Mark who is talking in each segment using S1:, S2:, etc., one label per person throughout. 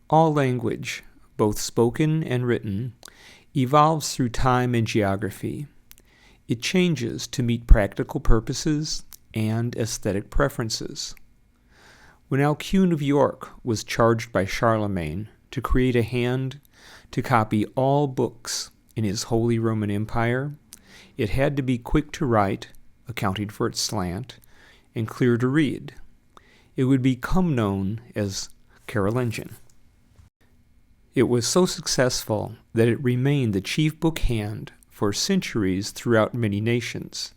S1: All language, both spoken and written, evolves through time and geography. It changes to meet practical purposes and aesthetic preferences. When Alcuin of York was charged by Charlemagne to create a hand to copy all books in his Holy Roman Empire, it had to be quick to write, accounting for its slant, and clear to read. It would become known as Carolingian. It was so successful that it remained the chief book hand for centuries throughout many nations,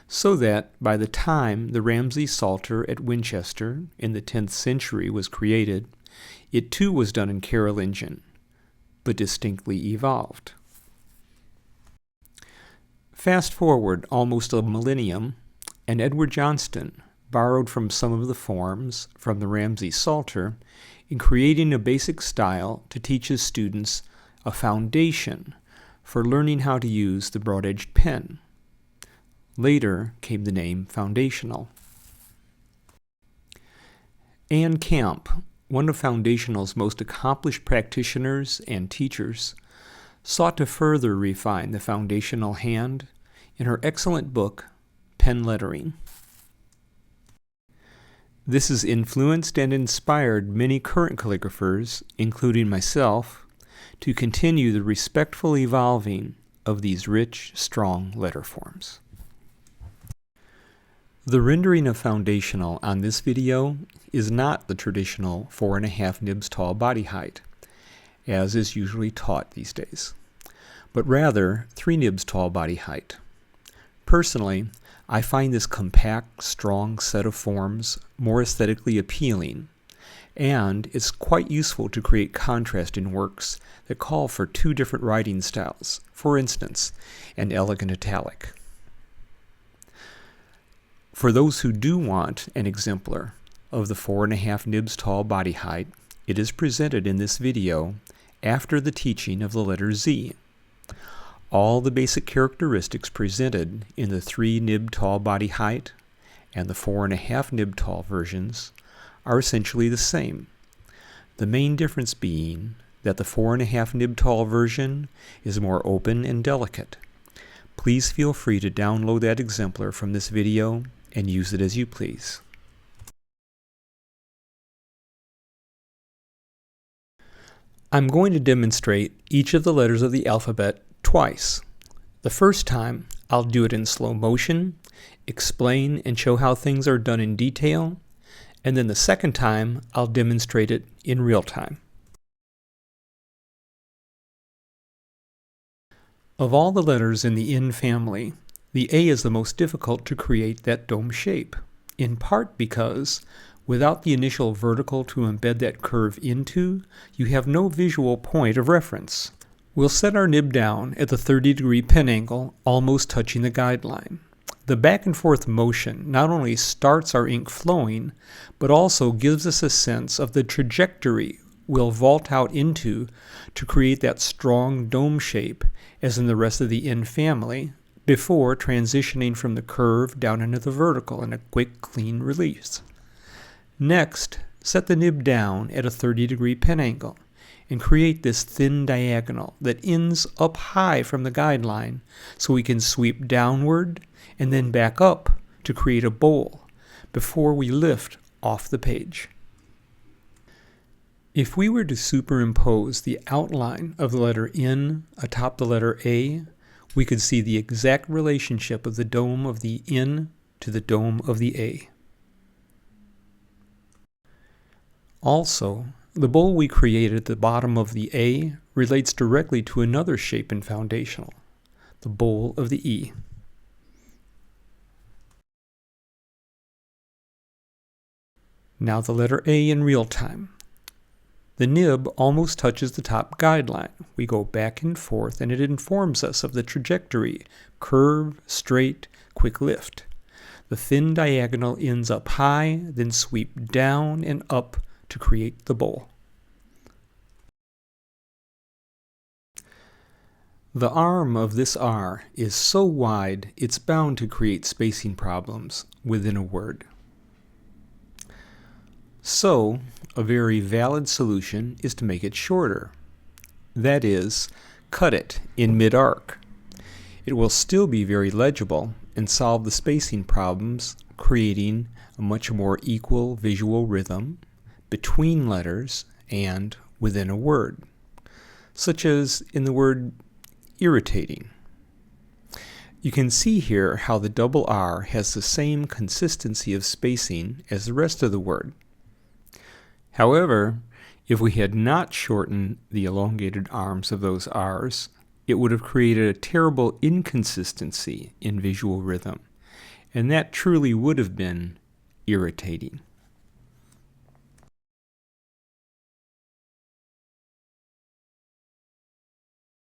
S1: so that by the time the Ramsay Psalter at Winchester in the 10th century was created, it too was done in Carolingian, but distinctly evolved. Fast forward almost a millennium, and Edward Johnston borrowed from some of the forms from the Ramsay Psalter in creating a basic style to teach his students a foundation for learning how to use the broad-edged pen. Later came the name foundational. Anne Camp, one of foundational's most accomplished practitioners and teachers, sought to further refine the foundational hand in her excellent book, Pen Lettering. This has influenced and inspired many current calligraphers, including myself, to continue the respectful evolving of these rich, strong letter forms. The rendering of foundational on this video is not the traditional 4.5 nibs tall body height, as is usually taught these days, but rather 3 nibs tall body height. Personally, I find this compact, strong set of forms more aesthetically appealing, and it's quite useful to create contrast in works that call for 2 different writing styles, for instance, an elegant italic. For those who do want an exemplar of the 4.5 nibs tall body height, it is presented in this video after the teaching of the letter Z. All the basic characteristics presented in the 3 nib tall body height and the 4.5 nib tall versions are essentially the same. The main difference being that the 4.5 nib tall version is more open and delicate. Please feel free to download that exemplar from this video and use it as you please. I'm going to demonstrate each of the letters of the alphabet twice. The first time, I'll do it in slow motion, explain and show how things are done in detail, and then the second time, I'll demonstrate it in real time. Of all the letters in the N family, the A is the most difficult to create that dome shape, in part because without the initial vertical to embed that curve into, you have no visual point of reference. We'll set our nib down at the 30-degree pen angle, almost touching the guideline. The back and forth motion not only starts our ink flowing, but also gives us a sense of the trajectory we'll vault out into to create that strong dome shape, as in the rest of the N family, before transitioning from the curve down into the vertical in a quick, clean release. Next, set the nib down at a 30-degree pen angle and create this thin diagonal that ends up high from the guideline so we can sweep downward and then back up to create a bowl before we lift off the page. If we were to superimpose the outline of the letter N atop the letter A, we could see the exact relationship of the dome of the N to the dome of the A. Also, the bowl we created at the bottom of the A relates directly to another shape in foundational, the bowl of the E. Now the letter A in real time. The nib almost touches the top guideline. We go back and forth and it informs us of the trajectory, curve, straight, quick lift. The thin diagonal ends up high, then sweep down and up to create the bowl. The arm of this R is so wide it's bound to create spacing problems within a word. So, a very valid solution is to make it shorter. That is, cut it in mid-arc. It will still be very legible and solve the spacing problems, creating a much more equal visual rhythm between letters and within a word, such as in the word irritating. You can see here how the double R has the same consistency of spacing as the rest of the word. However, if we had not shortened the elongated arms of those R's, it would have created a terrible inconsistency in visual rhythm, and that truly would have been irritating.